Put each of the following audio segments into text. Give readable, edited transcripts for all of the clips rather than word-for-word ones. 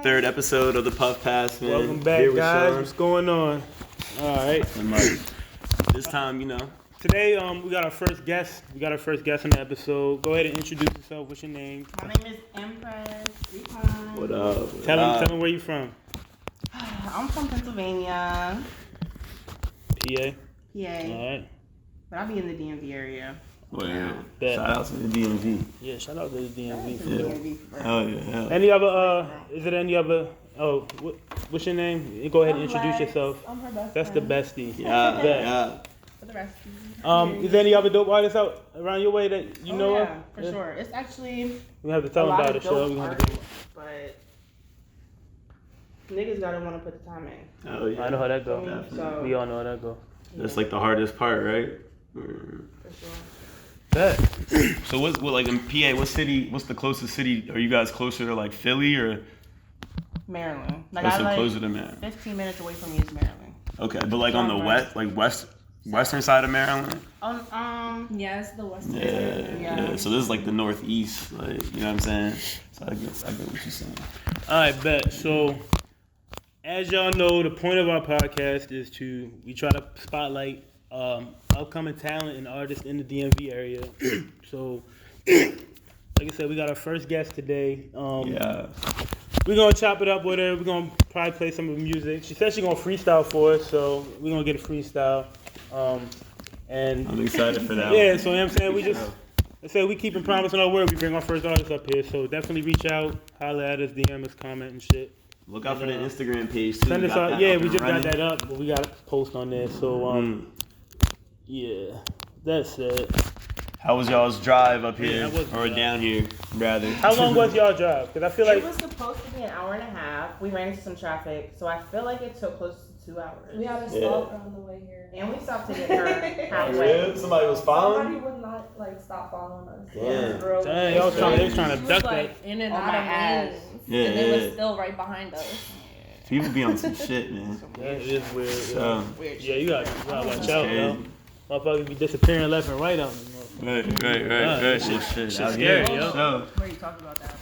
third episode of the Puff Pass, man. Welcome back, guys. What's going on? All right. This time, Today, we got our first guest. We got our first guest on the episode. Go ahead and introduce yourself. What's your name? My name is Empress. What up? Tell them where you from. I'm from Pennsylvania. PA. PA. All right. But I'll be in the DMV area. Well, yeah. Shout out to the DMV. Yeah, shout out to the DMV. Hell yeah. Any other? Is it any other? Oh, what's your name? Go ahead and introduce yourself. I'm her best That's friend. the bestie. Yeah. For the rest Is there any other dope artists out around your way that you know of? For sure. It's actually We have to tell them about it, show. We have to do. But niggas gotta want to put the time in. Oh yeah. I know how that go. So, We all know how that go. That's like the hardest part, right? For sure. Bet. So what like in PA? What's the closest city? Are you guys closer to like Philly or? Maryland. Like What's closer to Maryland? 15 minutes away from me is Maryland. Okay, but like on the western side of Maryland. Yes, the western side. Yeah. So this is like the northeast, like you know what I'm saying. So I get what you're saying. All right, bet. So, as y'all know, the point of our podcast is we try to spotlight upcoming talent and artists in the DMV area. So, like I said, we got our first guest today. We're going to chop it up with her. We're going to probably play some of the music. She said she's going to freestyle for us, so we're going to get a freestyle. And I'm excited for that. Yeah, so you know what I'm saying? We keeping promise on our word. We bring our first artist up here, so definitely reach out, holler at us, DM us, comment and shit. Look out for the Instagram page too. Send us out. Yeah, we just got that up, but we got to post on there. So yeah, that's it. How was y'all's drive up here or down. down here, rather? How long was y'all drive? Because I feel like it was supposed to be an hour and a half. We ran into some traffic, so I feel like it took close to 2 hours. We had to stop on the way here. And we stopped to get her halfway. Somebody was following? Somebody would not stop following us. Damn. Dang, y'all they was trying to duck that. In and On out my of ass. lanes. Yeah, And they was still right behind us. People be on some shit, man. That is weird. So, Yeah, you got to watch out, crazy. yo. Motherfuckers be disappearing left and right out there. right. Shit Shit scary, yo. So, Where you talking about that?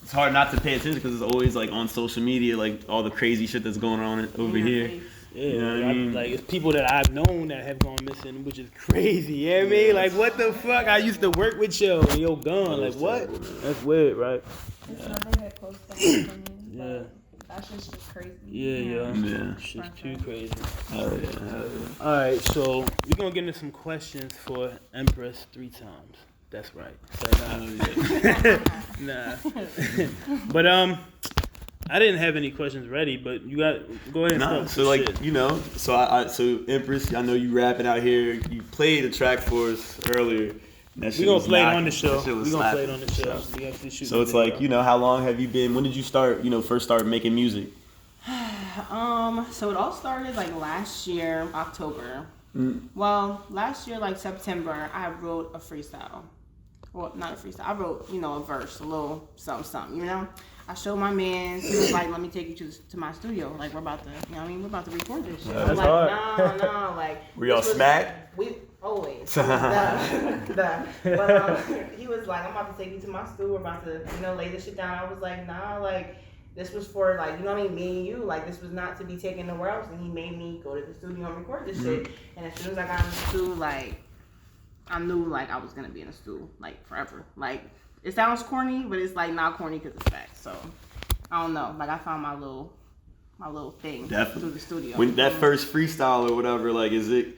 it's hard not to pay attention because it's always like on social media, like all the crazy shit that's going on over here. Yeah, You know what I mean? like it's people that I've known that have gone missing, which is crazy. You know what I mean? Like, what the fuck? I used to work with yo, and yo gone. Like, what? Terrible, man. That's weird, right? It's never hit close to my opinion. Yeah. That shit's just crazy. Yeah. Shit's too crazy. Hell yeah. All right, so we're gonna get into some questions for Empress 3 times. That's right. Nah. But I didn't have any questions ready, but you got go ahead and Nah, start so some like shit. so Empress, I know you rapping out here. You played a track for us earlier. We're gonna play it on the show. We're gonna play it on the show. So, We actually shoot so it's like, how long have you been? When did you first start making music? So it all started like last year, October. Well, last year, like September, I wrote a freestyle. Well, not a freestyle. I wrote, a verse, a little something, I showed my man. He was like, "Let me take you to my studio. Like, we're about to, we're about to record this shit." I'm like, no, like. Were y'all smacked? We always. But he was like, "I'm about to take you to my studio. We're about to, lay this shit down." I was like, "Nah, like." This was for, like, me and you. Like, this was not to be taken nowhere else. And he made me go to the studio and record this shit. And as soon as I got in the studio, like, I knew, like, I was going to be in the studio, like, forever. Like, it sounds corny, but it's, like, not corny because it's facts. So, I don't know. Like, I found my little thing through the studio. When that first freestyle or whatever, like, is it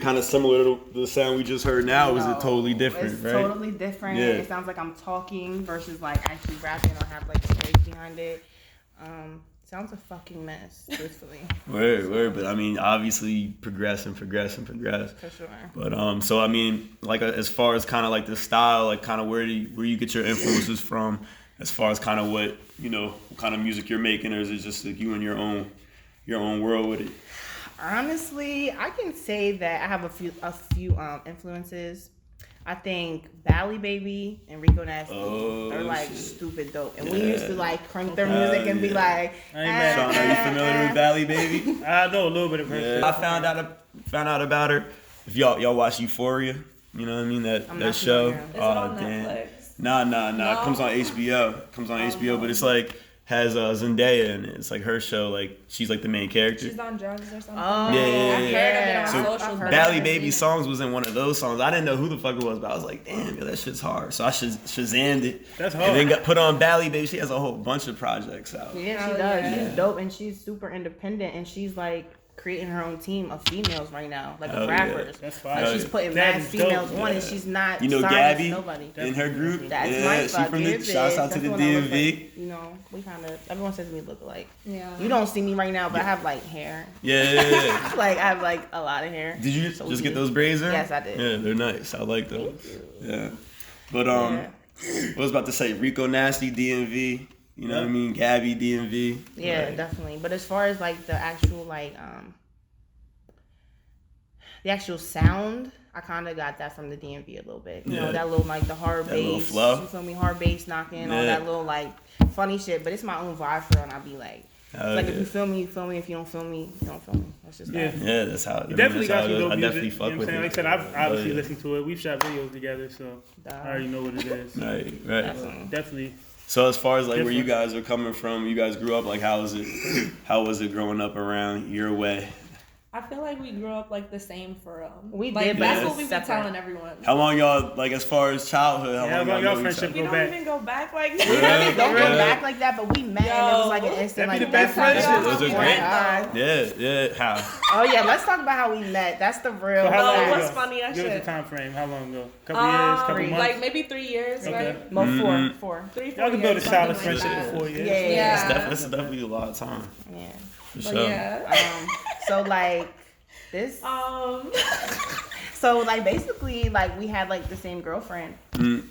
kind of similar to the sound we just heard now? Or is it totally different, it's right? Totally different. Yeah. It sounds like I'm talking versus, like, actually rapping or have, like, a phrase behind it. Sounds a fucking mess, truthfully. Word. But I mean, obviously progressing. For sure. But so I mean, like as far as kind of like the style, like kind of where you get your influences from, as far as kind of what what kind of music you're making, or is it just like you in your own world with it? Honestly, I can say that I have a few influences. I think Bally Baby and Rico Nasty, they're like stupid dope. And we used to like crank their music and be like, Sean, are you familiar with Bally Baby? I know a little bit of her. Yeah. I found out about her. If y'all watch Euphoria, you know what I mean? That show. It's on Netflix. No. It comes on HBO. But it's like has Zendaya in it. It's like her show. Like she's like the main character. She's on drugs or something. Oh, Yeah. I've heard of it on So socials. Bally Baby Songs was in one of those songs. I didn't know who the fuck it was, but I was like, damn, yo, that shit's hard. So I Shazammed it. That's hard. And then got put on Bally Baby. She has a whole bunch of projects out. Yeah, she Oh, does. yeah. She's dope and she's super independent and she's like creating her own team of females right now, like Oh, of rappers. That's Like fine. she's putting That mad is females dope. on, and she's not. You know signed Gabby to nobody. in her group. That's yeah, my she from the. bitch. Shouts out to That's the one I look DMV. like, you know, we kind of. Everyone says we look alike. Yeah. You don't see me right now, but I have like hair. Yeah. Like I have like a lot of hair. Did you So just we- get those braids in? Yes, I did. Yeah, they're nice. I like them. Yeah. But Yeah. I was about to say Rico Nasty DMV. You know what I mean? Gabby DMV. Yeah, Like, definitely. But as far as like the actual the actual sound, I kind of got that from the DMV a little bit. You know, Yeah. that little like the hard That little bass, flow. you feel me? Hard bass knocking, all Yeah. that little like funny shit. But it's my own vibe for it, and I'll be like, Oh, like yeah. if you feel me, you feel me. If you don't feel me, you don't feel me. That's just Yeah. that. Yeah, that's how. You definitely got some dope I music. definitely You know fuck what I'm with saying? it. Like I said, I've obviously But, listened to it. We've shot videos together, so I already know what it is. Right. Definitely. Definitely. So as far as like where you Different. guys are coming from, you guys grew up like how was it growing up around your way? I feel like we grew up like the same for We like, did, but that's it's what we be separate. telling everyone. How long y'all like as far as childhood? How Yeah, long how long y'all y'all know each friendship We other? go don't back? even go back like We really that. don't go Yeah. back like that, but we met and it was like an instant That'd be like the best that's how- friendship. Those are Oh my great. God. Yeah. How? Oh yeah, let's talk about how we met. That's the real. So how long No, ago? what's funny as Give us shit. a time frame. How long ago? Couple years, couple months. Like maybe 3 years, Okay. right? Well, Mhm. four. 3, 4 Y'all can years. build a solid something like friendship that. in 4 years. Yeah. Yeah. That's definitely a lot of time. Yeah. For But sure. yeah. So like this. So like basically like we had like the same girlfriend. Mm.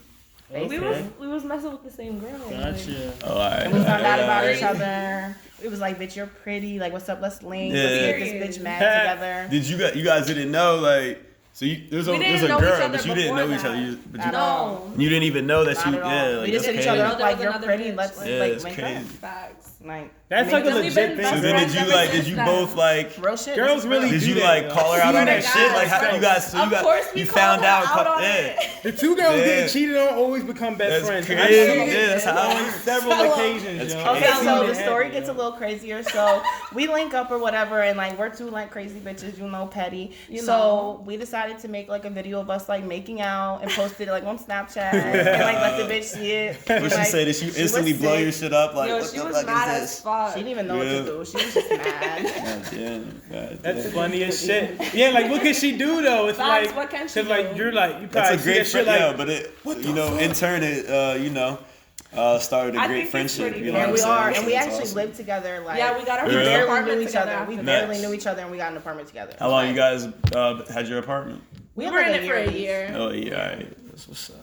Okay. We was messing with the same girl. Gotcha. Oh, all right. And we found out about All each right. other. It was like, bitch, you're pretty. Like, what's up? Let's link. Yeah. Let's get this bitch mad together. Did you guys didn't know like so there's a We didn't there's a know each girl other but you didn't before know each other. that. But At you, all. No. you didn't even know that Not you at all. yeah like We just that's hit each crazy. other up There like was you're another pretty. bitch, Let's like- Yeah, like it's link crazy. up. Facts. Like That's like a Then we've legit been thing. best So then friends did you ever like did since you then. both like real shit. Girls this is really real. did do you that, like though. call her out on that Swear to shit God. like how you guys so you Of got course we you called found her out out on yeah it. The two girls Yeah. getting cheated on always become best That's friends. crazy. I've seen it Yeah, that's how on several So, occasions, that's yo. crazy. Okay, I've so seen the it story happen, gets a yo. little crazier. So we link up or whatever, and like we're two like crazy bitches, you know, petty. You So know. we decided to make like a video of us like making out and post it like on Snapchat and like let the bitch see it. what she Like, said did you was instantly blow sick. your shit up like Yo, what she the was fuck mad is as this? fuck. She didn't even know what Yeah. to do. She was just mad. God damn. God That's damn. funny as shit. Yeah, like what can she do though? It's Facts, like what can she like do? you're like you That's probably a see great that shit friend, like yeah, but it you know in turn it you know started a I great think it's friendship. pretty You know And what we I'm are, saying? and we That's actually awesome. lived together. Like Yeah, we got our we Yeah. barely apartment knew each together other. We after barely that. knew each other, and we got an apartment together. How long Like, you guys had your apartment? We had were in like it for a at least. year. Oh yeah, all right. That's what's up.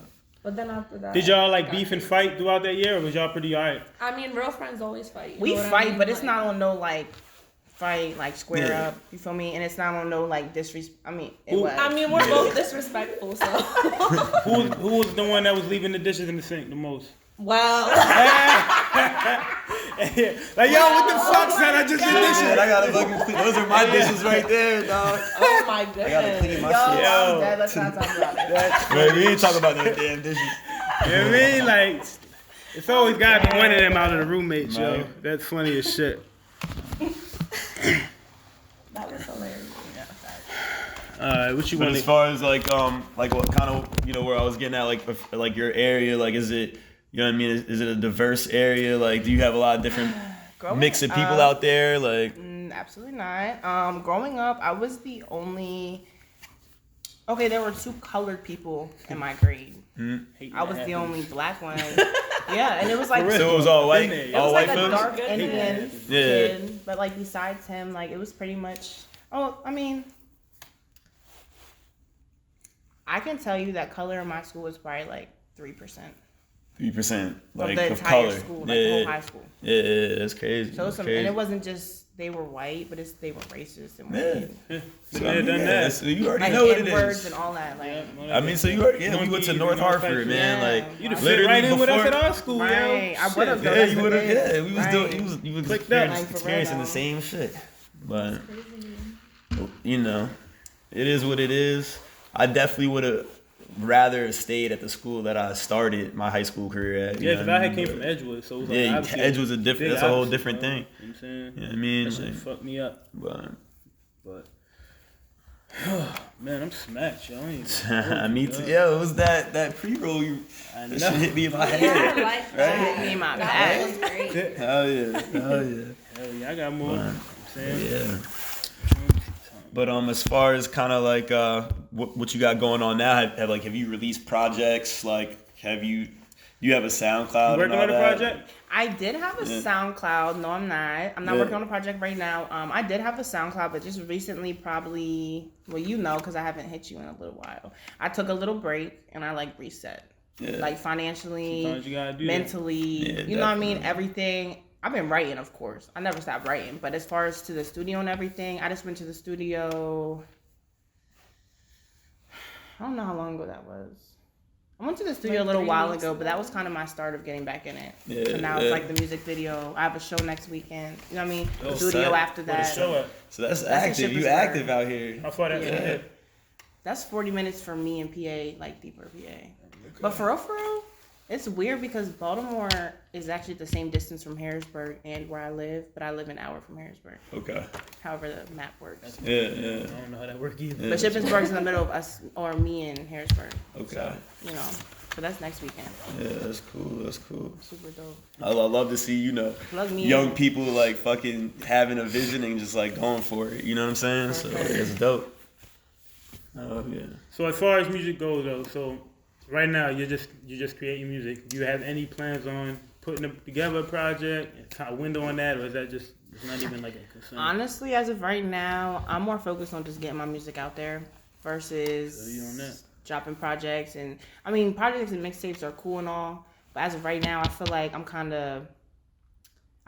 But then after that. did y'all like beef and fight throughout that year or was y'all pretty alright? I mean, real friends always fight. You We know what I fight, mean? but it's Like, not on no like fight like square Yeah. up. You feel me? And it's not on no like disrespect. I mean, it Ooh. was. I mean, we're Yeah. both disrespectful, so. Who was the one that was leaving the dishes in the sink the most? Well. Like yo, what the fuck, son? I just did this Shit, shit. I gotta fucking clean. Those are my dishes right there, dog. Oh my I gotta goodness. clean Yo, my shit. I'm dead. Let's not talk about it. Wait, we ain't talking about no damn dishes. You know what I mean? Like it's always gotta be one of them out of the roommates, yo. Right. That's funny as shit. That was hilarious. Alright, what you But want as far as like what kind of where I was getting at like your area like is it you know what I mean is it a diverse area like do you have a lot of different Growing mix of people up- out there like Absolutely not. Growing up, I was the only. Okay, there were 2 colored people in my grade. I was the only black one. Yeah, and it was like For real. so it was all white It it all was white like a folks dark Indian Yeah. kid, but like besides him, like it was pretty much. Oh, I mean, I can tell you that color in my school was probably like 3% 3% like of the of entire color school, like the whole high school. yeah that's crazy So that's some, crazy. and it wasn't just they were white, but they were racist and Yeah. weird. So, Yeah, done that. so you already Like know what it N-words is and all that. Like, I mean so you already we went to North Hartford man Yeah. like You'd have fit literally right in with us before- at our school, Right. yo. I would've Shit. done Yeah, That's you the would have. thing. Yeah, we was Right. doing. You was Clicked up. Like, for real experiencing though. the same shit, but you know, it is what it is. I definitely would have rather stayed at the school that I started my high school career at. Yeah, because I came from Edgewood, so it was like yeah, obviously Edgewood's a different. That's a whole different thing. You know what I'm saying? You know what I mean? That shit Like, fucked me up. but Man, I'm smashed, yo. me too. Yeah, it was that pre-roll. That shit hit me in my head. I like that. Me in my That bag. was great. Hell yeah. Hell yeah, I got more. You know what I'm saying? Yeah. But as far as kind of like what you got going on now, have you released projects? Like, you have a SoundCloud? You working on a project? I did have a SoundCloud. No, I'm not. I'm not working on a project right now. I did have a SoundCloud, but just recently, probably, well, you know, because I haven't hit you in a little while. I took a little break and I like reset, like financially, Sometimes you gotta do mentally. that. You know what I mean? Everything. I've been writing, of course. I never stopped writing. But as far as to the studio and everything, I just went to the studio. I don't know how long ago that was. I went to the studio a little while ago, but that was kind of my start of getting back in it. Yeah, so now it's like the music video. I have a show next weekend. You know what I mean? Oh, Studio sick. after Where the that. show at? So that's in active. You Shippensburg. active out here. How far that is? That's 40 minutes from me in PA, like deeper PA. But for real, it's weird because Baltimore is actually the same distance from Harrisburg and where I live, but I live an hour from Harrisburg. Okay. However the map works. Yeah. I don't know how that works either. But Shippensburg's in the middle of us, or me and Harrisburg. Okay. So, you know, so that's next weekend. Yeah, that's cool. Super dope. I love to see, Plug me young in. people like fucking having a vision and just like going for it. You know what I'm saying? So it's dope. Oh yeah. So as far as music goes, though, so right now you're just creating music. Do you have any plans on putting together a project, kind of window on that, or is that just it's not even like a concern? Honestly, as of right now, I'm more focused on just getting my music out there versus dropping projects. And I mean, projects and mixtapes are cool and all, but as of right now, I feel like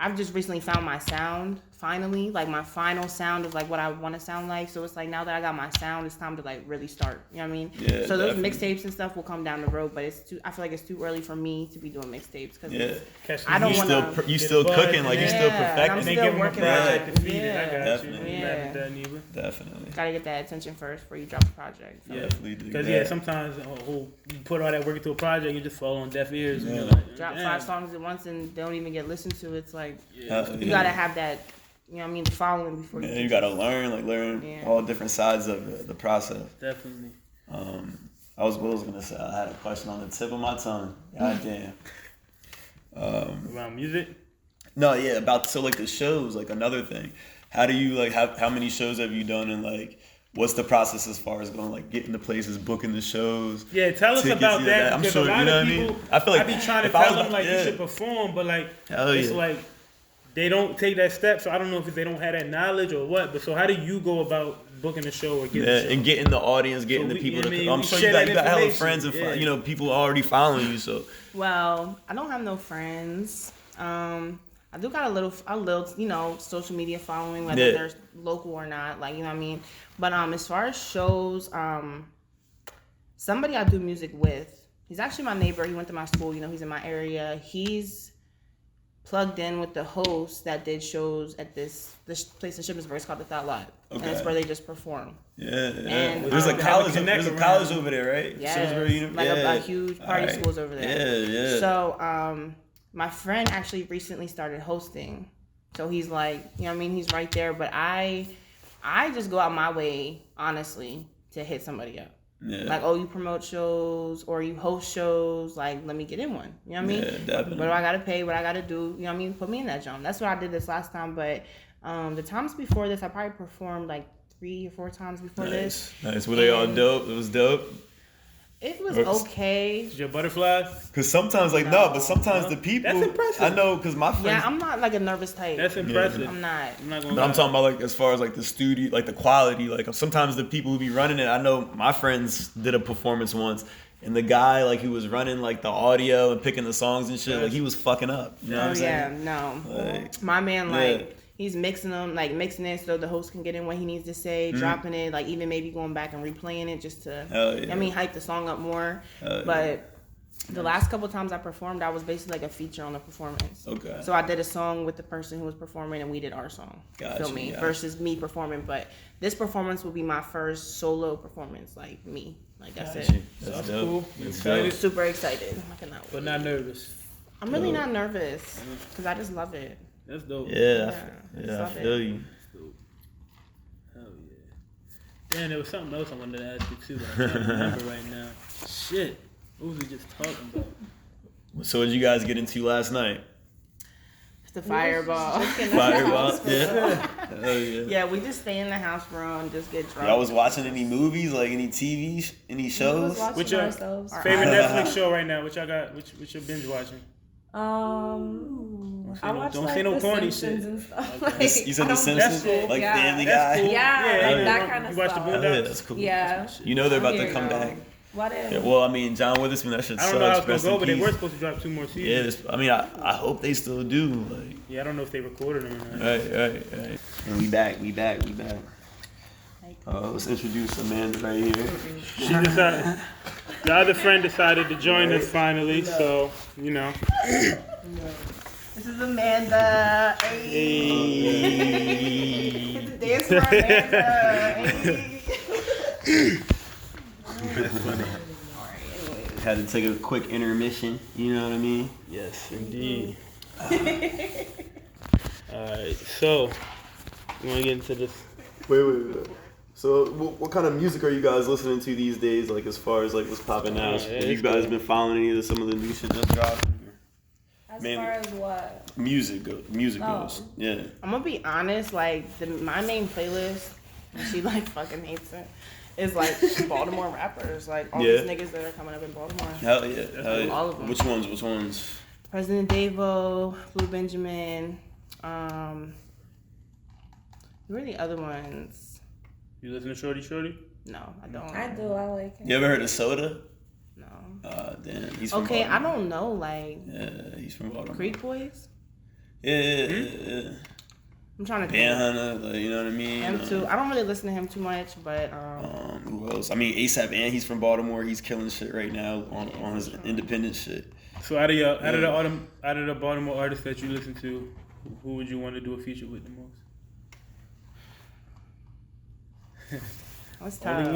I've just recently found my sound, finally, like my final sound of like what I want to sound like. So it's like now that I got my sound, it's time to like really start. You know what I mean? Yeah, so those definitely. mixtapes and stuff will come down the road, but I feel like it's too early for me to be doing mixtapes because Yeah. I don't You want to. you still cooking, like you still Yeah, and I'm perfecting. still give 'em a working project on to it. feed it. I got Definitely. you. Yeah. Mad at that neither. Definitely. Gotta get that attention first before you drop a project. So. Yeah, Definitely do because that. sometimes you put all that work into a project, you just fall on deaf ears. And Yeah. you're like, Drop damn. 5 songs at once and they don't even get listened to. It's like Yeah. you gotta have that, you know what I mean, following before Yeah, you. you gotta learn Yeah. all different sides of the process. Definitely. I was gonna say I had a question on the tip of my tongue. God damn. Around music. No, yeah, about so like the shows, like another thing. How do you like how many shows have you done and like what's the process as far as going like getting the places, booking the shows? Yeah, tell us tickets, about yeah, that. I'm Because sure a lot you know of what I people, mean. I feel like I be trying to if I was tell them about- like yeah. you should perform, but like Hell it's yeah. like they don't take that step. So I don't know if they don't have that knowledge or what. But so how do you go about booking a show or getting Yeah, a show? and getting the audience, getting So the we- people I to mean, I'm we sure share you got that hella information. friends and Yeah. people already following you, so Well, I don't have no friends. I do got a little, social media following, whether Yeah. they're local or not, like, you know what I mean? But as far as shows, somebody I do music with, he's actually my neighbor. He went to my school, he's in my area. He's plugged in with the host that did shows at this place in Shippensburg. It's called the Thought Lab. And it's Okay. where they just perform. yeah. And, There's a have a college connect there's a around. college over there, right? Yeah, Shippensburg Uni- like yeah. a huge party Alright. schools over there. Yeah. So, my friend actually recently started hosting. So he's like, you know what I mean? He's right there. But I just go out my way, honestly, to hit somebody up. Yeah. Like, oh, you promote shows or you host shows. Like, let me get in one. You know what I mean? Yeah, definitely. What do I got to pay? What I got to do? You know what I mean? Put me in that job. That's what I did this last time. But the times before this, I probably performed like 3 or 4 times before this. Nice. Were they all And- dope? It was dope. It was Oops. okay. Is your butterflies? Cause sometimes but sometimes the people. That's impressive. I know, cause my friends. Yeah, I'm not like a nervous type. That's impressive. I'm not. I'm not gonna. But I'm lie. talking about like as far as like the studio, like the quality. Like sometimes the people who be running it, I know my friends did a performance once, and the guy like who was running like the audio and picking the songs and shit, like he was fucking up. You know what I'm saying? No. Like, My man, yeah. he's mixing it so the host can get in what he needs to say, dropping it, like even maybe going back and replaying it just to, Hell yeah. hype the song up more. Hell But the last couple times I performed, I was basically like a feature on the performance. Okay. So I did a song with the person who was performing, and we did our song. Gotcha, Feel me? gotcha. Versus me performing, but this performance will be my first solo performance, like me. Like that's Gotcha. it. That's That's dope. cool. You That's excited? dope. Super excited. I cannot But wait. not nervous. I'm really Dope. not nervous because I just love it. That's dope. Yeah, I I love feel it. you. Hell yeah. Damn, there was something else I wanted to ask you too, but I can't remember right now. Shit. What was we just talking about? So what did you guys get into last night? The fireball. Fireball? Yeah. Hell yeah. Yeah, we just stay in the house room and just get drunk. Y'all was watching any movies, like any TV, any We was shows? watching Which, ourselves. Favorite Netflix show right now? What y'all got? Which you binge watching? I watch don't like say no The corny Simpsons shit. and stuff. Okay. Like, You said I The don't- Simpsons? That's cool. Like Yeah. Family That's Guy? cool. Yeah, Yeah, that kind of you watch the stuff. Oh, yeah, that's cool. Yeah. You know they're about Here to you come go. back. What is? Yeah, well, I mean, John Witherspoon, that shit I sucks. don't know how it's gonna Rest go, in but they peace. were supposed to drop 2 more seasons. Yeah, I mean, I hope they still do. Like, Yeah, I don't know if they recorded them or not. right. And we back. Let's introduce Amanda right here. She decided. The other friend decided to join us finally, so you know. This is Amanda. Hey. It's a dance for Amanda. Hey. Had to take a quick intermission. You know what I mean? Yes, indeed. Alright, so you wanna get into this? Wait. So, what kind of music are you guys listening to these days? Like, as far as like what's popping now? Yeah, Have you it's guys cool. been following any of some of the new shit that's dropping? As Man. far as what? Music goes. Yeah. I'm gonna be honest, like my main playlist, and she like fucking hates it, is like Baltimore rappers, like all Yeah. these niggas that are coming up in Baltimore. Hell yeah. All of them. Which ones? President Davo, Blue Benjamin, who are the other ones? You listen to Shorty? No, I don't. I do. I like it. You ever heard of Soda? No. Damn. He's from Okay, I Baltimore. don't know, like Yeah, he's from Baltimore. Creek Boys. Yeah. I'm trying to Band think. Hunter, like, you know what I mean? Him too. I don't really listen to him too much, but Who else? I mean, ASAP and he's from Baltimore. He's killing shit right now on his independent shit. So out of the Baltimore artists that you listen to, who would you want to do a feature with the most? that's tough.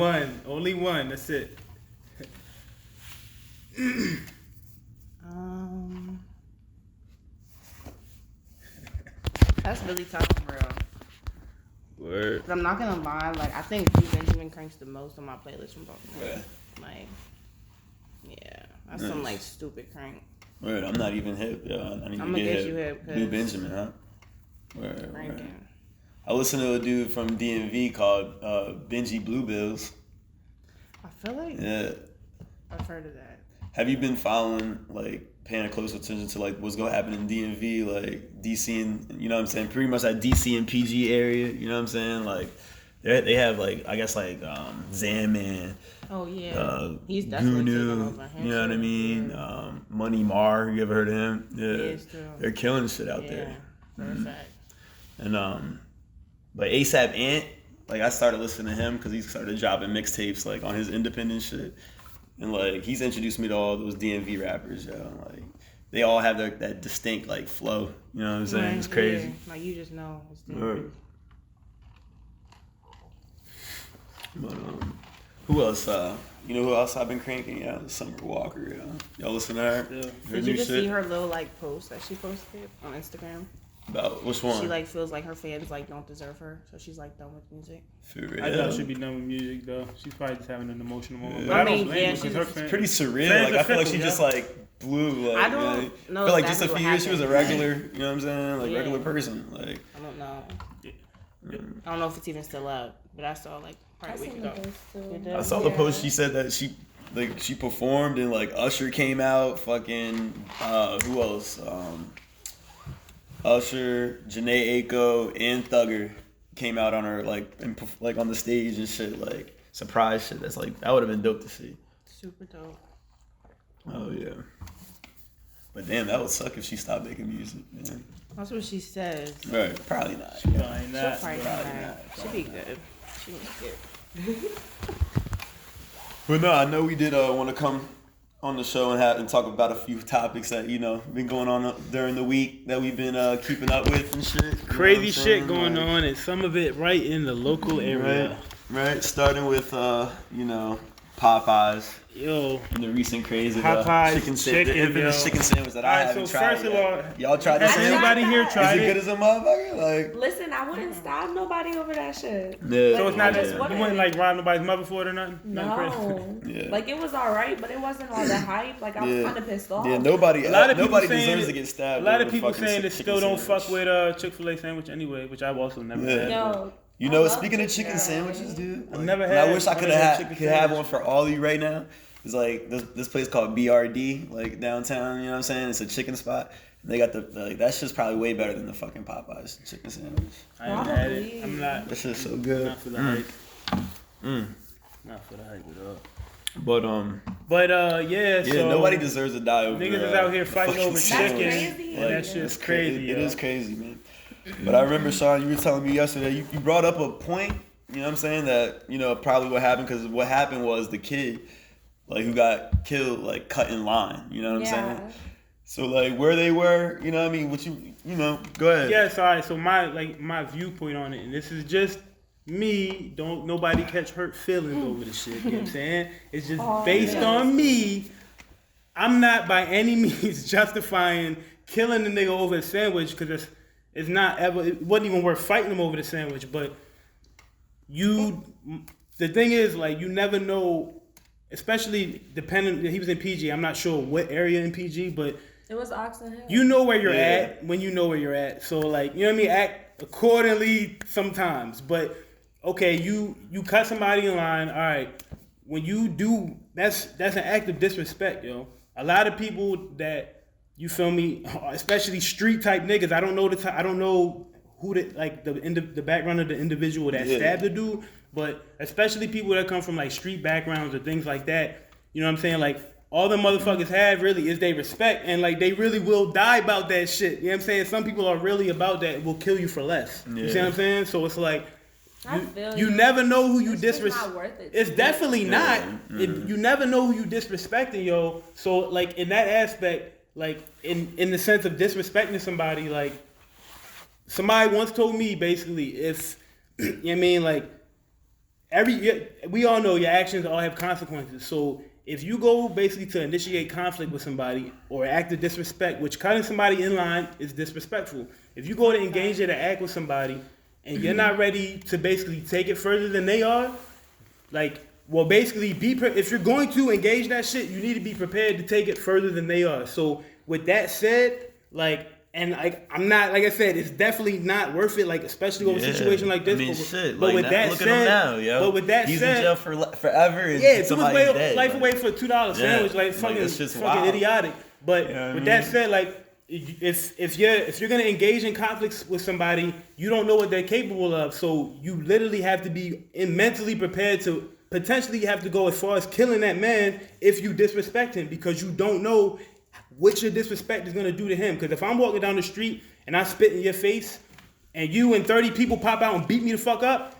Only one. That's it. That's really tough, bro. Word. But I'm not gonna lie, like I think Blue Benjamin cranks the most on my playlist from Baltimore. Yeah. Like, yeah, that's some like stupid crank. Word. I'm not even hip. Yeah, I need I'ma to get get you hip. hip, Blue 'cause- Benjamin, huh? Word. Cranking. I listened to a dude from DMV called Benji Bluebills. I feel like Yeah. I've heard of that. Have you been following, like, paying close attention to, like, what's going to happen in DMV, like, DC and, you know what I'm saying, pretty much that DC and PG area, you know what I'm saying? Like, they have, like, I guess, like, Zaman, Oh yeah, he's definitely taking over. Gunu, you know what I mean? Yeah. Money Mar, you ever heard of him? Yeah. He is too. They're killing shit out Yeah, there. for a fact. And, but ASAP Ant, like, I started listening to him because he started dropping mixtapes, like, on his independent shit. And, like, he's introduced me to all those DMV rappers, yo. Like, they all have that distinct, like, flow. You know what I'm saying? Right, It's crazy. yeah. Like you just know. It's Right. But, who else? You know who else I've been cranking? Yeah, Summer Walker, yeah. Y'all listen to her? Yeah. Her Did new you just shit? see her little like post that she posted on Instagram? About which one? She like feels like her fans like don't deserve her, so she's like done with music. For real. I thought she'd be done with music though. She's probably just having an emotional moment. Yeah. But I don't I mean, blame yeah, her because she's her fans. Pretty surreal. Fans Like, are I feel like she fickle, just, yo. like, blew. Like, I don't you know I feel like just a exactly few what years she was a happened. regular, you know what I'm saying? Like, Yeah. regular person. Like, I don't know. I don't know if it's even still up, but I saw like I probably a seen week the ago. post too. You did? I saw the Yeah. post. She said that she performed and, like, Usher came out. Fucking who else? Usher, Janae Aiko, and Thugger came out on her like on the stage and shit, like surprise shit. That's like that would have been dope to see. Super dope. Oh yeah. But damn, that would suck if she stopped making music. Man. That's what she says. Right? Probably not. Probably She'll not. probably come probably back. not, She'll be good. She was good. But no, I know we did want to come on the show and talk about a few topics that been going on during the week that we've been keeping up with and shit. You know what Crazy I'm shit saying? going Like, on, and some of it right in the local area. Right. Starting with Popeyes. Yo, And the recent craze of Popeyes chicken yo. chicken sandwich that I Alright, haven't so tried first of yet. all, Y'all tried the has sandwich? anybody here Is tried it good it? as a motherfucker? Like, Listen, I wouldn't stop nobody over that shit. yeah. So it's not just that wouldn't. you wouldn't like rob nobody's mother for it or nothing? Nothing crazy. No. Yeah. Like, it was alright, but it wasn't all the hype. Like, I was kind of pissed off. Yeah, nobody A lot of people deserves saying to get stabbed. A lot of over people fucking saying they chicken still don't sandwich. fuck with Chick-fil-A sandwich anyway, which I've also never Yeah. had. Yo, You I know, love speaking of chicken chicken sandwiches, dude. I've never and had I wish I one could of them have chicken have one sandwiches. for all of you right now. It's like this place called BRD, like downtown. You know what I'm saying? It's a chicken spot. And they got that shit's probably way better than the fucking Popeyes chicken sandwich. I haven't had it. Probably. I'm not. That shit's so good. Not for the hype. Not for the hype at all. But yeah. So nobody deserves to die over. niggas is out here fighting fucking over sandwich. chicken. crazy. And that shit's it's crazy. It yo. is crazy, man. But I remember, Sean, you were telling me yesterday. You brought up a point. You know what I'm saying? That probably what happened, because what happened was the kid, like, who got killed, like, cut in line. You know what I'm saying? So, like, where they were, you know what I mean? What go ahead. Yes, all right. So my viewpoint on it, and this is just me. Don't nobody catch hurt feelings over the shit. You know what I'm saying? It's just based on me. I'm not by any means justifying killing the nigga over a sandwich, because it's not ever. It wasn't even worth fighting him over the sandwich. But the thing is, like, you never know. Especially depending, he was in PG. I'm not sure what area in PG, but It was Oxon Hill. you know where you're at when you know where you're at. So, like, you know what I mean? Act accordingly sometimes. But okay, you cut somebody in line. All right, when you do, that's an act of disrespect, yo. A lot of people that, you feel me, especially street type niggas. I don't know who the background of the individual that stabbed the dude. But especially people that come from, like, street backgrounds or things like that, you know what I'm saying? Like, all the motherfuckers have really is they respect, and, like, they really will die about that shit. You know what I'm saying? Some people are really about that, will kill you for less. You see what I'm saying? So it's like, you never know who you disrespect. Not worth it. It's definitely not. You never know who you disrespecting, yo. So, like, in that aspect, like, in the sense of disrespecting somebody, like, somebody once told me, basically, if, you know what I mean, like, we all know your actions all have consequences. So if you go basically to initiate conflict with somebody or act of disrespect, which cutting somebody in line is disrespectful. If you go to engage in an act with somebody and you're not ready to basically take it further than they are, like, well, basically if you're going to engage that shit, you need to be prepared to take it further than they are. So with that said, like, and, like, I'm not, like I said, it's definitely not worth it, like, especially over a situation like this. I mean, but like, with that look said, at him now, yo. But with that he's said, in jail forever. And yeah, if it was somebody's dead, life away for $2 sandwich, like, fucking idiotic. But with that said, like, if you're gonna engage in conflicts with somebody, you don't know what they're capable of. So you literally have to be mentally prepared to potentially have to go as far as killing that man if you disrespect him, because you don't know what your disrespect is gonna do to him. Because if I'm walking down the street and I spit in your face, and you and 30 people pop out and beat me the fuck up,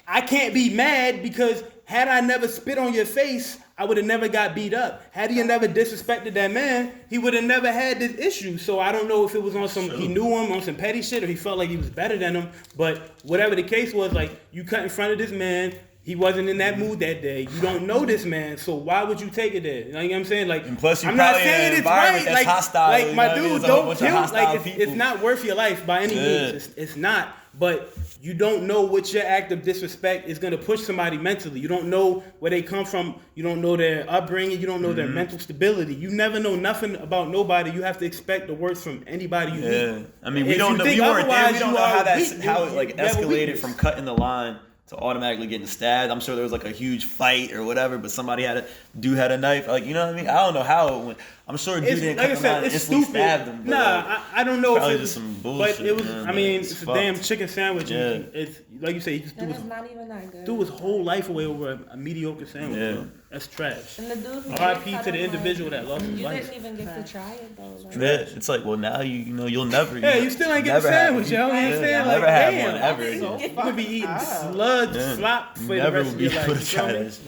I can't be mad, because had I never spit on your face, I would have never got beat up. Had he never disrespected that man, he would have never had this issue. So I don't know if it was on he knew him on some petty shit, or he felt like he was better than him. But whatever the case was, like, you cut in front of this man. He wasn't in that mood that day. You don't know this man, so why would you take it there? You know what I'm saying? Like, and plus, I'm not saying it's right. That's hostile, like my dude, don't kill. Like, people. it's not worth your life by any means. It's not. But you don't know what your act of disrespect is going to push somebody mentally. You don't know where they come from. You don't know their upbringing. You don't know their mental stability. You never know nothing about nobody. You have to expect the worst from anybody you meet. I mean, we don't know. We weren't there. We don't know how it like escalated from cutting the line to automatically getting stabbed. I'm sure there was, like, a huge fight or whatever, but somebody had a knife. Like, you know what I mean? I don't know how it went. I'm sure dude didn't cut him out and instantly stabbed him. I don't know. Probably just some bullshit. But it was. Man, I mean, it's a damn chicken sandwich. Yeah. And it's like you say, he just And it's not even that good. threw his whole life away over a mediocre sandwich. Yeah. Bro. That's trash. And the dude who R.I.P. cut to the him, individual that lost his You life. didn't even get to try it, though. Like, Yeah, it's like, well, now you'll never. Yeah, you still ain't getting a sandwich, yo. You know what I'm saying? Never Like, have damn, one ever. You could be eating slop for the Never rest will of be your able life. to try that shit.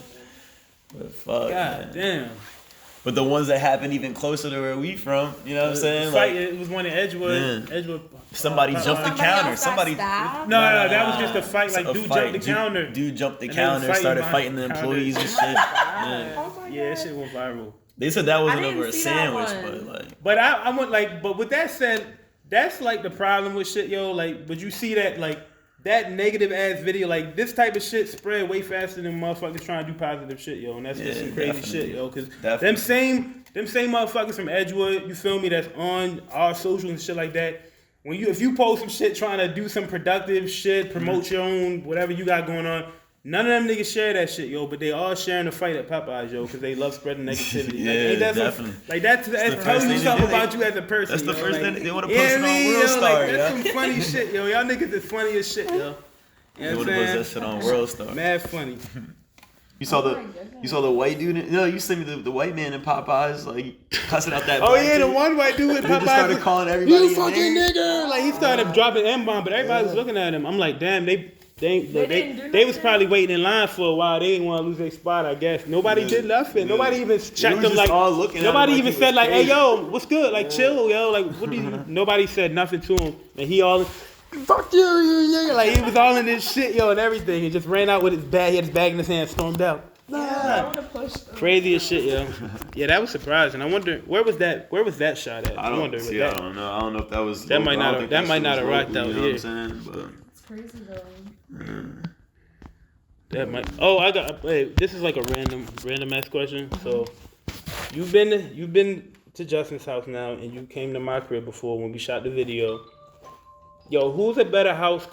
But fuck, God man. damn. But the ones that happened even closer to where we from, you know what I'm saying? Fight, Like, it was one in Edgewood. Yeah. Edgewood. somebody jumped the counter. else got Somebody. stabbed? No, that was just a fight. Like, A dude fight. jumped the counter. Dude jumped the And they was counter, fighting started behind fighting the the counter. employees and shit. Yeah. Oh my Yeah, that God. shit went viral. They said that wasn't I didn't over a see that sandwich, one. but like. But I went like, but with that said, that's like the problem with shit, yo. Like, but you see that like that negative ass video, like this type of shit spread way faster than motherfuckers trying to do positive shit, yo. And that's just some crazy shit, yo. Cause them same motherfuckers from Edgewood, you feel me? That's on our social and shit like that. If you post some shit trying to do some productive shit, promote your own whatever you got going on. None of them niggas share that shit, yo, but they all sharing the fight at Popeyes, yo, because they love spreading negativity. Yeah, like, ain't that definitely. That's telling you something about you as a person. That's the yo. first like, thing they want to post it on World yo, Star, like, that's yeah. some funny shit, yo. Y'all niggas is funny as shit, yo. You know They what want to I'm post that saying? shit on World Star. Mad funny. You saw the white dude. You sent me the white man in Popeyes, like cussing out that. Oh black yeah, the dude. one white dude with He just Popeyes. started calling everybody. You fucking nigga! Like he started dropping M-bomb, but everybody was looking at him. I'm like, damn, they was probably waiting in line for a while. They didn't want to lose their spot, I guess. Nobody did nothing. Nobody even checked them. Like nobody even said like, "Hey, yo, what's good? Like, chill, yo. Like, what do you?" Nobody said nothing to him, and he all, "Fuck you, nigga." Like he was all in this shit, yo, and everything. He just ran out with his bag. He had his bag in his hand, stormed out. Nah. Crazy as shit, yo. Yeah, that was surprising. I wonder where was that shot at? I don't wonder. see. I don't know. I don't know if that was. That might not have rocked out. You know what Yeah. I'm saying? But. It's crazy though. That might. Oh, I got. Wait, this is like a random ass question. So, you've been to Justin's house now, and you came to my crib before when we shot the video. Yo, who's a better house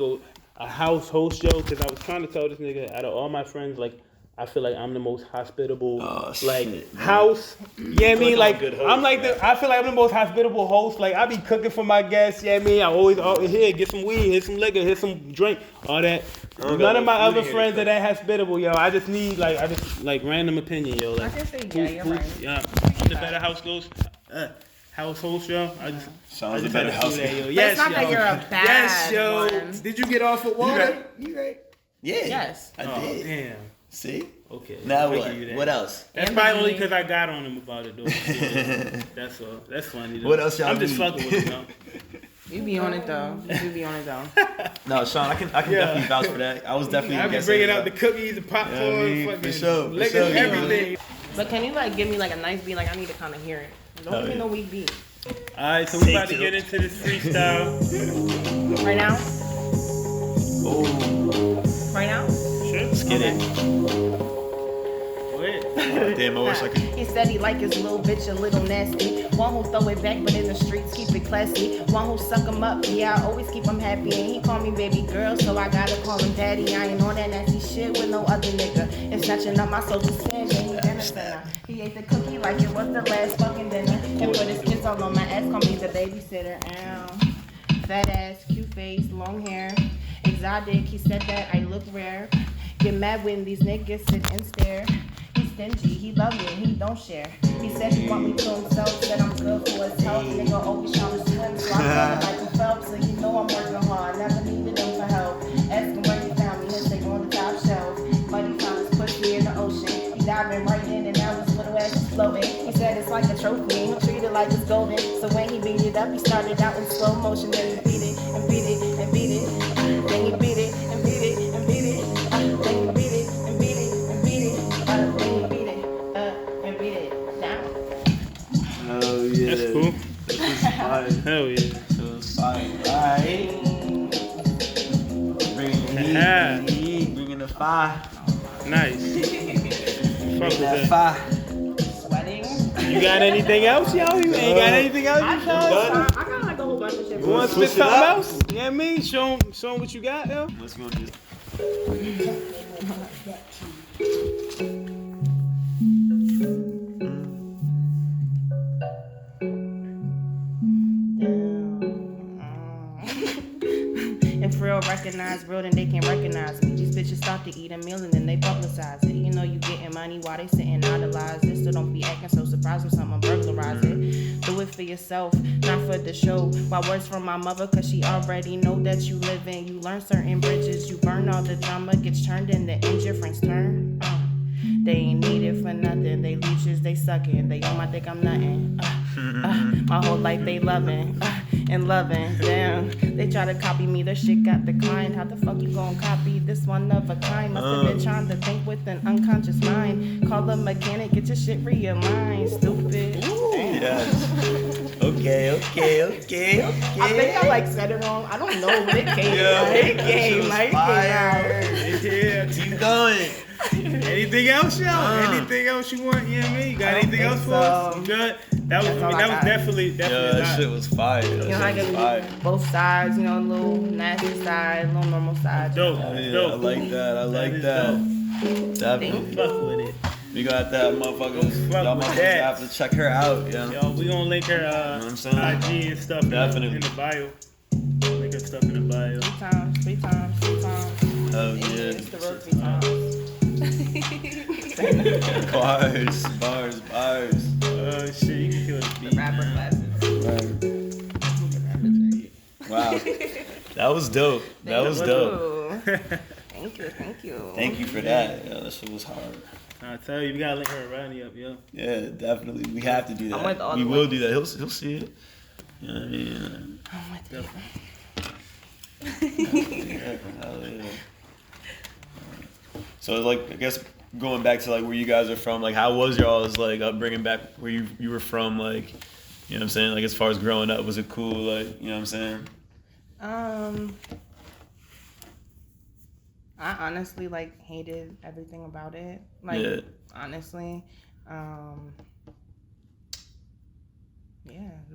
host, yo? Because I was trying to tell this nigga, out of all my friends, like, I feel like I'm the most hospitable, house. Yeah, I mean, like, I'm like I feel like I'm the most hospitable host. Like, I be cooking for my guests. Yeah, I mean, I always here get some weed, here's some liquor, here's some drink, all that. None of my other friends are that hospitable, yo. I just need like random opinion, yo. Like, I can say yeah, you're right. Yeah, I'm the better house host, yo. Sounds a better house. Yo. But Yes, it's not yo. that you're a bad Yes, yo. one. Did you get off with water? You right? Yeah. Yes. I Oh, did. damn. See? Okay. Now I'll what? give you that. What else? That's probably only because I got on him about it, though. That's all. That's funny, though. What else y'all I'm just need? fucking with him, You be on it though. You be on it though. No, Sean, I can definitely vouch for that. I was definitely. I be bringing out the cookies, the popcorn, Yeah, I mean, fucking for sure, liquor, for sure. everything. But can you like give me like a nice beat? Like I need to kind of hear it. Don't give me no weak beat. All right, so we about to get into this freestyle. Right now? Oh, Right now? Sure. let's get it. Go ahead. Damn, I wish I could. He said he like his little bitch a little nasty. One who throw it back, but in the streets keep it classy. One who suck him up, yeah, I always keep him happy. And he call me baby girl, so I gotta call him daddy. I ain't on that nasty shit with no other nigga. It's snatching up my social stand, yeah, he dinner center. He ate the cookie like it was the last fucking dinner. And put his kiss all on my ass, call me the babysitter. Ow. Fat ass, cute face, long hair. Exotic, he said that I look rare. Get mad when these niggas sit and stare. He's stingy, he love me, he don't share. He said he want me to himself, said I'm good for his health. Nigga always trying to swim, so I feel like a Phelps. So you know I'm working hard, never needed him for help. Ask him where he found me, he'll take on the top shelf. But he found his pussy in the ocean. He diving right in and now his little ass is floating. He said it's like a trophy, he'll treat it like it's golden. So when he beat it up, he started out in slow motion. Then he beat it and beat it and beat it. Then he beat it and beat it and beat it. Then he beat it and beat it and beat it. Then he beat it and beat it down. Oh yeah. That's cool. This is fine. Hell yeah. So it's fine. Alright. Bringing the heat, bringing the fire. Nice. Fuck with That that. fire. Sweating. You got anything else, yo? You ain't got anything else? I You got like a whole bunch of shit. You want to spit Switch it something up? else? You know what I mean? Show 'em what you got, yo. Let's go just. If real recognize real, then they can recognize me. These bitches start to eat a meal and then they publicize it. You know you getting money while they sitting idolize it. So don't be acting so surprised when someone burglarize it. Do it for yourself, not for the show. My words from my mother, cause she already know that you live in. You learn certain bridges, you burn all the drama, gets turned into indifference turn. They ain't needed for nothing. They leeches, they sucking. They on my dick, I'm nothing. My whole life they loving and loving. Damn, they try to copy me. Their shit got declined. How the fuck you gon' copy this one of a kind? Must have been trying to think with an unconscious mind. Call a mechanic, get your shit realigned. Stupid. Yes. Okay. I think I like said it wrong. I don't know, but it came. It came out. Yeah, keep going. Anything else, y'all? Anything else you want? You know what I mean? You got anything else for us? You good? That was definitely. Yeah, that shit was fire. You know, I get both sides. You know, a little nasty side, a little normal side. Dope. I like that. Definitely. Fuck with it. We got that motherfucker. Y'all motherfuckers have to check her out. Yeah. Yo, we gonna link her IG and stuff in the bio. Link her stuff in the bio. 3 times. Oh yeah. It's the road 3 times. Bars. Shit, you can kill the beat. Rapper classes. Wow. That was dope. Thank you. Thank you for that. Yeah, that shit was hard. I tell you, we gotta link her around you up, yo. Yeah, definitely. We have to do that. I'm with all we the will ones. do that. He'll see it. You know what I mean? Hell yeah. So like, I guess going back to like where you guys are from, like how was y'all's like upbringing back where you were from, like, you know what I'm saying? Like as far as growing up, was it cool? Like, you know what I'm saying? I honestly like hated everything about it. Like honestly. Mine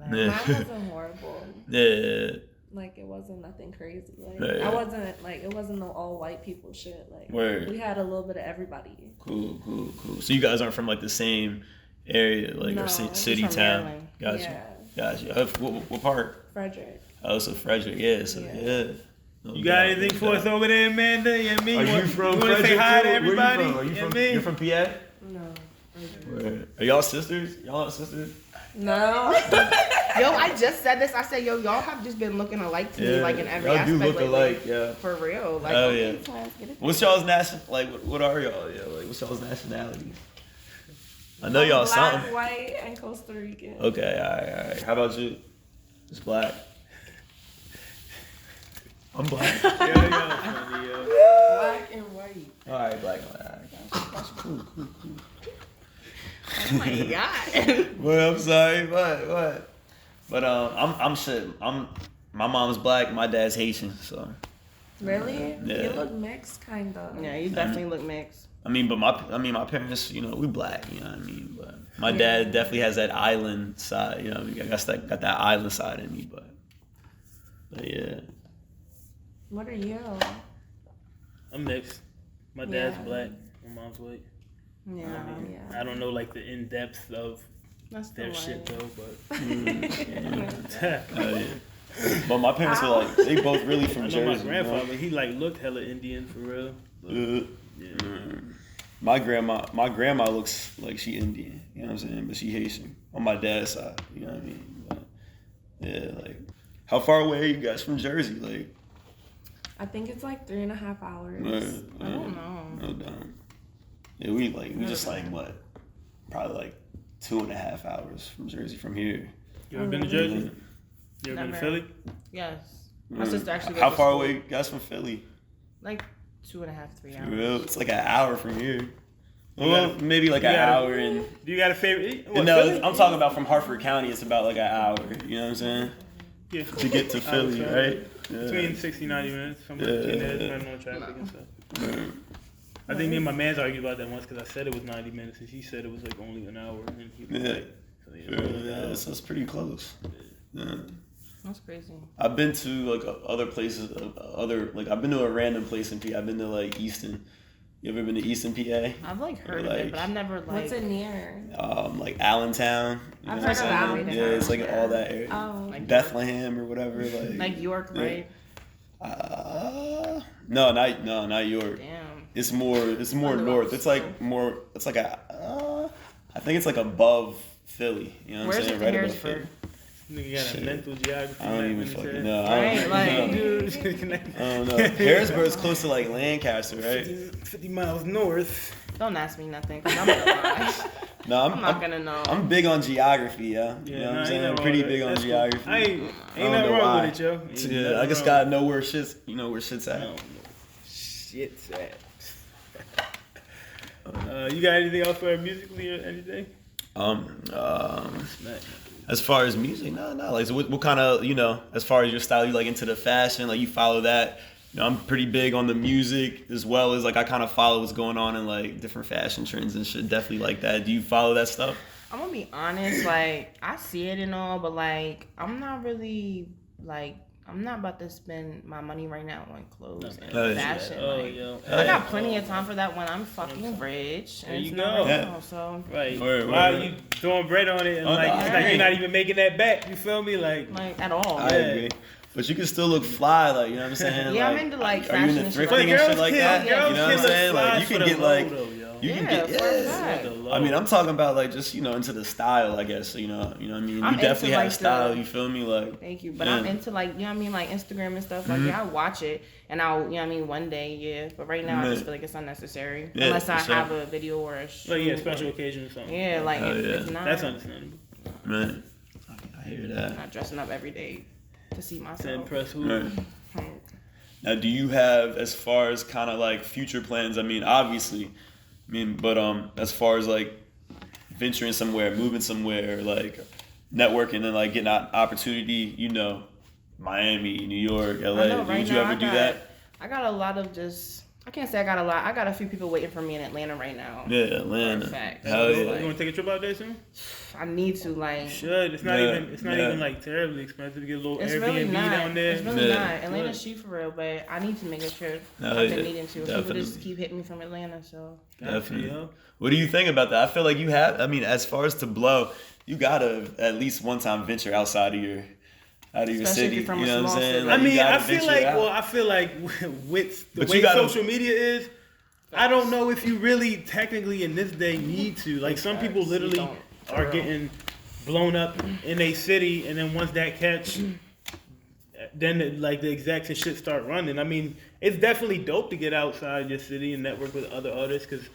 wasn't horrible. Yeah. Like, it wasn't nothing crazy. Like, Yeah. it wasn't no all white people shit. Like, Word. we had a little bit of everybody. Cool. So you guys aren't from like the same area, like No, or city, from town. Maryland. Gotcha. What part? Frederick. Oh, so Frederick. Yeah. So yeah. No You got doubt, anything no for us doubt. over there, Amanda? You know what I mean? Are you from you wanna Frederick say hi too? to everybody? Where you from? You know what I mean? You're from PA? No. Word. Are y'all sisters? Y'all not sisters? No. Yo, I just said this. I said, yo, y'all have just been looking alike to me, like in every y'all aspect. do look lately. alike, yeah. For real. Like, Oh okay, yeah. twins, get it. What's y'all's what are y'all? Yeah, like what's y'all's nationalities? I know y'all Black, something. white, and Costa Rican. Okay, all right. How about you? Just black. I'm black. Funny, yo. Black and white. All right, black. All right. That's cool. Oh my god. Well, I'm sorry. What? But I'm shit. My mom's black. My dad's Haitian. So. Really? Yeah. You look mixed, kind of. Yeah, you definitely look mixed. I mean, my parents, you know, we black. You know what I mean? But my dad definitely has that island side. You know, I guess that got that island side in me. But yeah. What are you? I'm mixed. My dad's black. My mom's white. Yeah. I mean, I don't know like the in depth of That's their shit though, but. Yeah. But my parents were like, they both really from I know Jersey. my grandfather, he like looked hella Indian for real. But, My grandma looks like she Indian, you know what I'm saying? But she Haitian on my dad's side, you know what I mean? But, yeah, like, how far away are you guys from Jersey? Like, I think it's like 3.5 hours. I don't know. No doubt. Yeah, we just like what? Probably like 2.5 hours from Jersey from here. You ever been to Jersey? You ever been to Philly? Yes. My sister actually. How far away you guys from Philly? Like 2.5, 3 hours. For real? It's like an hour from here. Well, maybe like an hour and. Do you got a favorite? What, No, Philly? I'm talking about from Hartford County. It's about like an hour. You know what I'm saying? Yeah. To get to Philly, right? Yeah. Between 60 and 90 minutes. Somewhere between there, depending on traffic and stuff. I think me and my man's argued about that once because I said it was 90 minutes and he said it was like only an hour. And he was like, Yeah, so it's pretty close. Yeah. That's crazy. I've been to like other places, I've been to a random place in PA. I've been to like Easton. You ever been to Easton, PA? I've like heard of it, but I've never like. What's it near? Like Allentown. You I've know heard what of I'm saying? Allentown. Yeah, it's like all that area. Oh. Like Bethlehem or whatever. Like York, right? No, not York. Damn. It's more north. It's like I think it's like above Philly. You know what Where's I'm saying? it Right in above Harrisburg? Philly. Nigga got a mental geography. I don't even fucking know. Right, like, I don't know. Harrisburg's close to like Lancaster, right? 50 miles north. Don't ask me nothing, because I'm gonna lie. No, I'm not gonna know. I'm big on geography, yeah. You know what I'm saying? I'm pretty big on geography. Cool. Ain't nothing wrong with it, yo. Yeah, I just gotta know where shit's, at. Shit's at. You got anything else for musically or anything? As far as music, no. Like, so what kind of, as far as your style, you like into the fashion, like you follow that. I'm pretty big on the music as well as like I kind of follow what's going on in like different fashion trends and shit. Definitely like that. Do you follow that stuff? I'm gonna be honest, like I see it and all, but like I'm not really like I'm not about to spend my money right now on clothes and fashion. I got plenty of time for that when I'm fucking rich. And there you go. Now, so. Right. Why are you throwing bread on it and it's like you're not even making that back? You feel me? Like at all. I agree. But you can still look fly, like, you know what I'm saying? Yeah, like, I'm into like are you fashion into and shit. thrifting and shit like that? You know what I'm saying? Like, you can get like, I mean, I'm talking about like just into the style, I guess. You know what I mean? You definitely have style. You feel me? Like, thank you, but I'm into like like Instagram and stuff. Like, I watch it, and I'll one day, But right now, I just feel like it's unnecessary unless I have a video or a shoot. Like special occasion or something. Yeah, like it's not. That's understandable. Man, I hear that. I'm not dressing up every day to see myself. To impress who? Right. Now, do you have, as far as kind of like future plans? I mean, obviously, but as far as like venturing somewhere, moving somewhere, like networking and like getting an opportunity, Miami, New York, LA. Would you ever do that? I got a lot of I can't say I got a lot. I got a few people waiting for me in Atlanta right now. Yeah, Atlanta. Hell yeah. You want to take a trip out there soon? I need to, like. You should. It's not even like terribly expensive to get a little Airbnb down there. It's really not. Atlanta's cheap for real, but I need to make a trip. I've been needing to. Definitely. People just keep hitting me from Atlanta, so. Definitely. What do you think about that? I feel like you have. I mean, as far as to blow, you gotta at least one time venture outside of your. Out of your city, you know what I'm saying? Like, I feel like with the way social media is, I don't know if you really technically in this day need to. Like some people literally are getting blown up in a city, and then once that catch, then like the exact shit start running. I mean, it's definitely dope to get outside your city and network with other artists because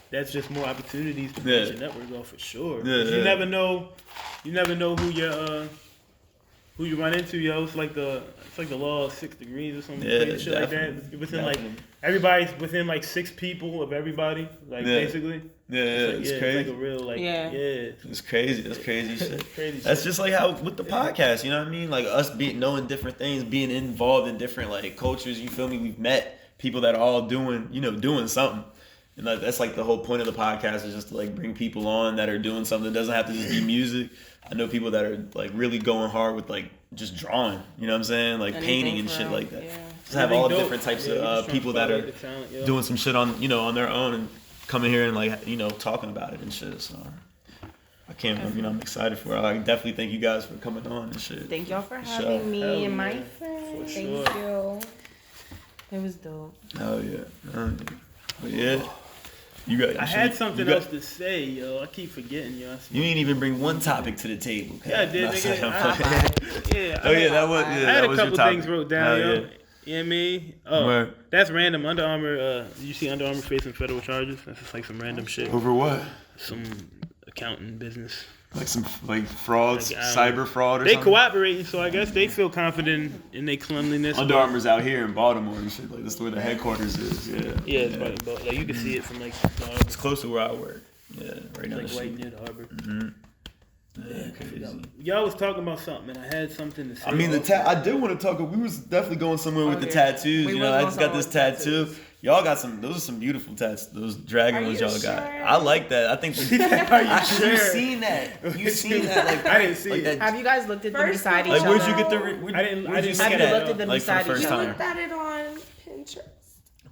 that's just more opportunities to put your network off for sure. You never know who you run into, yo. It's like the law of 6 degrees or something. Shit like that. Within like everybody's within like 6 people of everybody. Like basically. Yeah, it's crazy. It's like a real It's crazy. That's crazy shit. Crazy That's shit. just like how with the podcast, you know what I mean? Like us knowing different things, being involved in different like cultures, you feel me? We've met people that are all doing something. And that's like the whole point of the podcast is just to like bring people on that are doing something. It doesn't have to just be music. I know people that are like really going hard with like just drawing, you know what I'm saying? Like painting and shit like that. Just have all different types of people that are doing some shit on, on their own and coming here and like, talking about it and shit. So I can't, I'm excited for it. I definitely thank you guys for coming on and shit. Thank y'all for having me and my friends. Thank you. It was dope. Oh yeah. But yeah. I had something else to say, yo. I keep forgetting, yo. You didn't even bring one topic to the table. Yeah, I did, nigga. I had a couple things wrote down, yo. You know what I mean? Oh, that's random. Under Armour, you see Under Armour facing federal charges? That's just like some random shit. Over what? Some accounting business. Like some frauds, cyber fraud or something? They cooperating, so I guess they feel confident in their cleanliness. Under Armour's out here in Baltimore and shit. Like, that's where the headquarters is. Yeah, it's right. Like, you can see it from like it's close to where I work. Yeah, right now. Like right near the harbor. Mm-hmm. Yeah, crazy. Y'all was talking about something, and I had something to say. I mean, I did want to talk. We was definitely going somewhere with the tattoos. I just got this tattoo. Y'all got those are some beautiful tats. Those dragon ones y'all got. I like that. I think. Are you sure? You've seen that. You've seen that. Like I didn't see it. Have you guys looked at them beside each other? Like, where'd you get the? I didn't see that. Have you looked at them like, beside each other? You looked at it on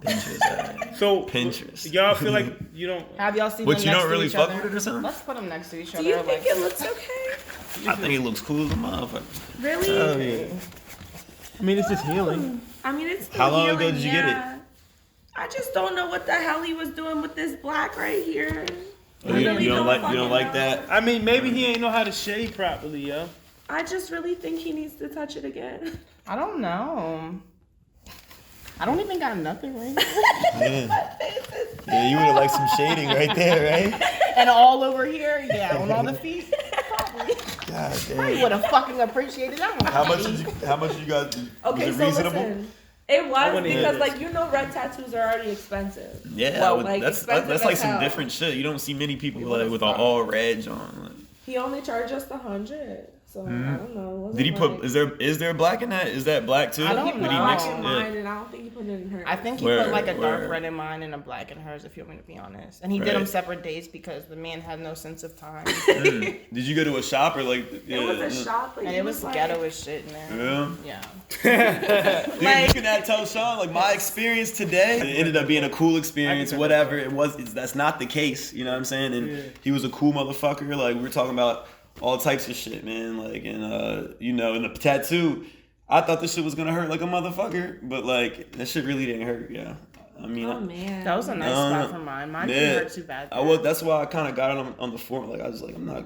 Pinterest. So Pinterest. Y'all feel like you don't. Have y'all seen them next to each other? But you don't really fuck with it or something? Let's put them next to each other. Do you think it looks okay? I think it looks cool as a motherfucker. Really? Oh yeah. I mean, it's just healing. I mean, it's How long healing, ago did you get it? I just don't know what the hell he was doing with this black right here. Oh, you don't like that? I mean, maybe he ain't know how to shave properly, yo. I just really think he needs to touch it again. I don't know. I don't even got nothing right now. Yeah. My face is Yeah, you would have liked some shading right there, right? And all over here, yeah, on all the feet. Probably. God I damn. would have fucking appreciated that one. How much you guys? Okay, Was it so reasonable? listen. It was wanna hear because, this. like, you know, red tattoos are already expensive. Yeah, Well, I would- like, that's expensive like as some hell. different shit. You don't see many people wanna like with an fuck. all red on. Like, He only charged us $100, so I don't know. It wasn't did he put? like- Is there black in that? Is that black too? I don't He Did put he know. mix black it? in Yeah. mine, and I don't think he put it in hers. I think he Word, put like a dark word. red in mine and a black in hers, if you want me to be honest. And he Right. did them separate days because the man had no sense of time. Did you go to a shop or like? It was a shop, like, And he it was like, ghetto as shit in there. Yeah. Yeah. Dude, you can tell Sean like my experience today. It ended up being a cool experience. Whatever it was, that's not the case. You know what I'm saying? And he was a cool motherfucker. Like we were talking about all types of shit, man. Like and you know, and the tattoo. I thought this shit was gonna hurt like a motherfucker, but like that shit really didn't hurt. Yeah. I mean, Oh, man. That was a nice spot for mine. Mine didn't hurt too bad. That's why I kind of got it on the forearm. Like I was like, I'm not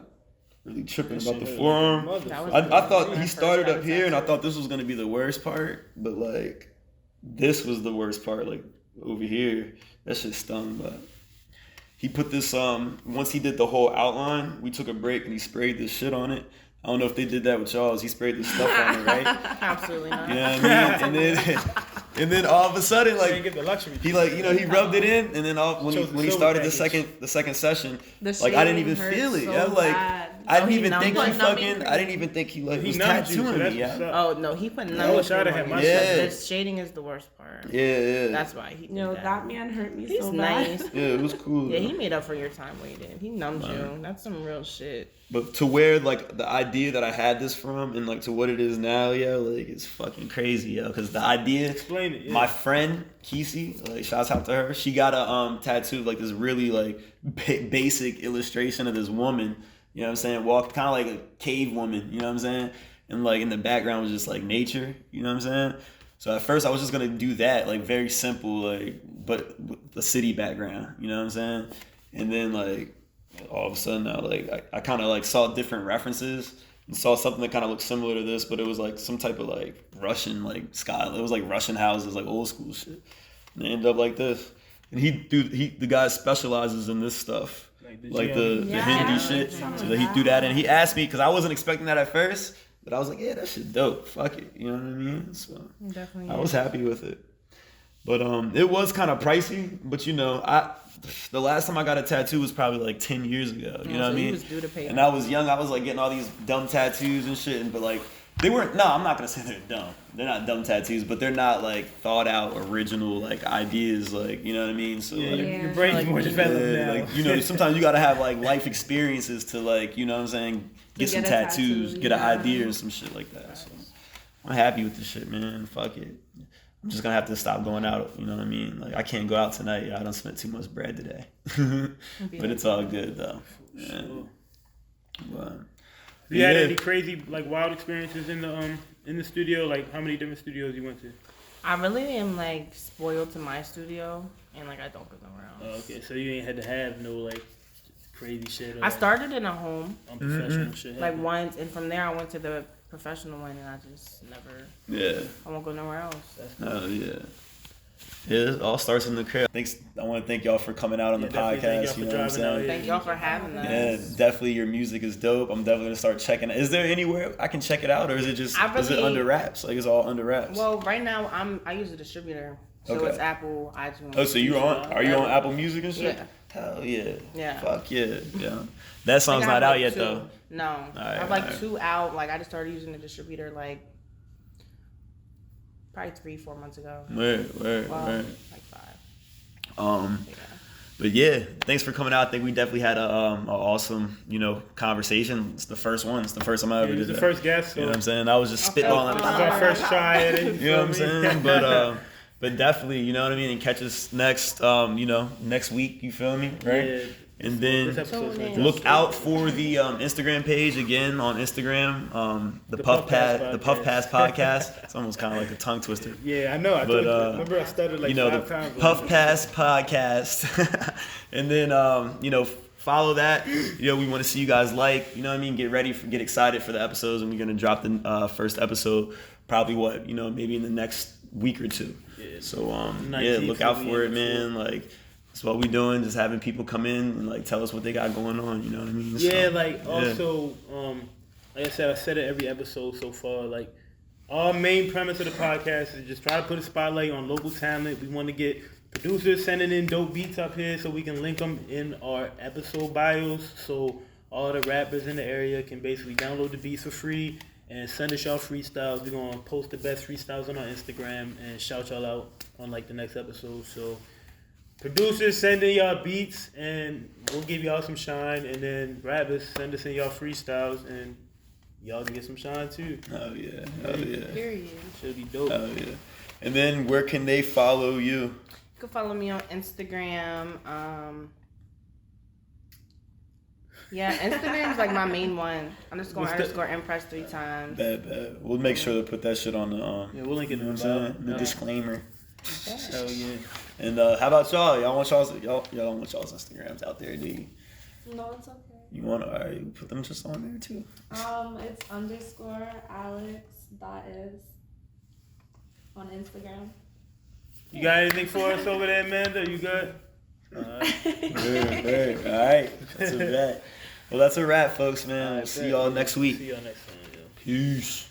really tripping about the forearm. That was I thought my he first started ever up here, and I tattoo. thought this was gonna be the worst part, but like this was the worst part. Like over here, that shit stung. But he put this once he did the whole outline, we took a break and he sprayed this shit on it. I don't know if they did that with y'all. He sprayed this stuff on it, right? Absolutely not. You know what I mean? And then all of a sudden, Can't like get the luxury. he like he rubbed it in, and then when Chose the he silver started package. the second session, The like I didn't even shading feel it. hurt Yeah, so like bad. I No, didn't he even think numbed he it. fucking. I didn't even think he like He was numbed you, so tattooing that's me. what's Yeah, up. Oh no, he put I none wish of I'd it have had on my me. shit. The shading is the worst part. yeah. That's why he did No, that. that man hurt me He's so nice. bad. Yeah, it was cool. Yeah, though. he made up for your time waiting. He numbed you. That's some real shit. But to where like the idea that I had this from and like to what it is now, yeah, like it's fucking crazy, yo. Because the idea, Explain it. Yeah. my friend Kesey, like shouts out to her. She got a tattoo like this really like basic illustration of this woman. You know what I'm saying? Walked kind of like a cave woman. You know what I'm saying? And like in the background was just like nature. You know what I'm saying? So at first I was just gonna do that, like very simple, like but with the city background. You know what I'm saying? And then like all of a sudden now like I kind of like saw different references and saw something that kind of looked similar to this, but it was like some type of like Russian like style. It was like Russian houses, like old school shit. And it ended up like this. And the guy specializes in this stuff. Like the Yeah. Hindi shit. So that he do that, and he asked me because I wasn't expecting that at first, but I was like, yeah, that shit dope. Fuck it, you know what I mean? So Definitely. I was happy with it. But it was kind of pricey. But you know, the last time I got a tattoo was probably like 10 years ago. You know what I so you mean? was due to pay And that. I was young. I was like getting all these dumb tattoos and shit. But like they weren't. No, I'm not gonna say they're dumb. They're not dumb tattoos, but they're not like thought out, original like ideas. Like you know what I mean? So Yeah, like. your brain's Like, more developed Yeah, now. like you know, sometimes you gotta have like life experiences to like, you know what I'm saying, get some get a tattoos, tattoo, get an yeah. idea and some shit like that. So I'm happy with this shit, man. Fuck it. I'm just gonna have to stop going out. You know what I mean? Like I can't go out tonight. I don't spend too much bread today, but it's all good though. Yeah. But, You had yeah. any crazy like wild experiences in the studio? Like how many different studios you went to? I really am like spoiled to my studio, and like I don't go nowhere Oh, else. okay, so you ain't had to have no like crazy shit. Or, I started in a home unprofessional shit. like once, and from there I went to the professional one, and I just never. yeah. I won't go nowhere else. Oh yeah. Yeah, it all starts in the crib. Thanks. I want to thank y'all for coming out on the definitely thank y'all podcast. for You know what I'm driving out saying? here. Thank y'all for having us. Yeah, definitely your music is dope. I'm definitely gonna start checking it. Is there anywhere I can check it out, or is it just is it under wraps? Like it's all under wraps. Well, right now I use a distributor, so Okay. it's Apple, iTunes. Oh, so are you on Apple Music and shit? Yeah. Hell yeah. Yeah. Fuck yeah. Yeah. That I song's think I not have, out like, yet two. though. No, I have like alright. 2 out. Like I just started using the distributor like probably 3-4 months ago. Word. Well, like 5. Yeah. But yeah, thanks for coming out. I think we definitely had a awesome, conversation. It's the first one. It's the first time I ever He did was the that. first guest. So You know what I'm saying? I was just spitballing. this is our first try at it. You know what I'm saying? But definitely, you know what I mean? And catch us next, next week, you feel me? Right? Yeah. And This then episode's gonna look drop out for the Instagram page again on Instagram, the Puff Puff Pass Pass, the Puff Pass podcast. It's almost kind of like a tongue twister. Yeah, I know. I But, told you. Remember I stuttered like the 5 times. Puff Pass podcast. And then, follow that. We want to see you guys like, you know what I mean? Get ready, get excited for the episodes. And we're going to drop the first episode probably maybe in the next week or two. Yeah. So, 19th look out will be for in it, the man. Like, That's what we doing, just having people come in and like tell us what they got going on, you know what I mean? Yeah, So, like also, like I said it every episode so far, like our main premise of the podcast is just try to put a spotlight on local talent. We want to get producers sending in dope beats up here so we can link them in our episode bios so all the rappers in the area can basically download the beats for free and send us y'all freestyles. We're going to post the best freestyles on our Instagram and shout y'all out on like the next episode. So producers send in y'all beats and we'll give y'all some shine, and then rappers send us in y'all freestyles and y'all can get some shine too. Oh yeah. Oh yeah. Period. Should be dope. Oh yeah. And then where can they follow you? You can follow me on Instagram. Yeah, Instagram's like my main one. __ Empress 3 times. Bet. We'll make sure to put that shit on the Yeah, we'll link it in the disclaimer. Hell yeah. And how about y'all? Y'all don't want y'all's Instagrams out there, do you? No, it's okay. You want to put them just on there too? It's _Alex.is on Instagram. You got anything for us over there, Amanda? You good? Good. All right. That's a wrap. Well, that's a wrap, folks, man. We'll see y'all next week. See y'all next time. Peace.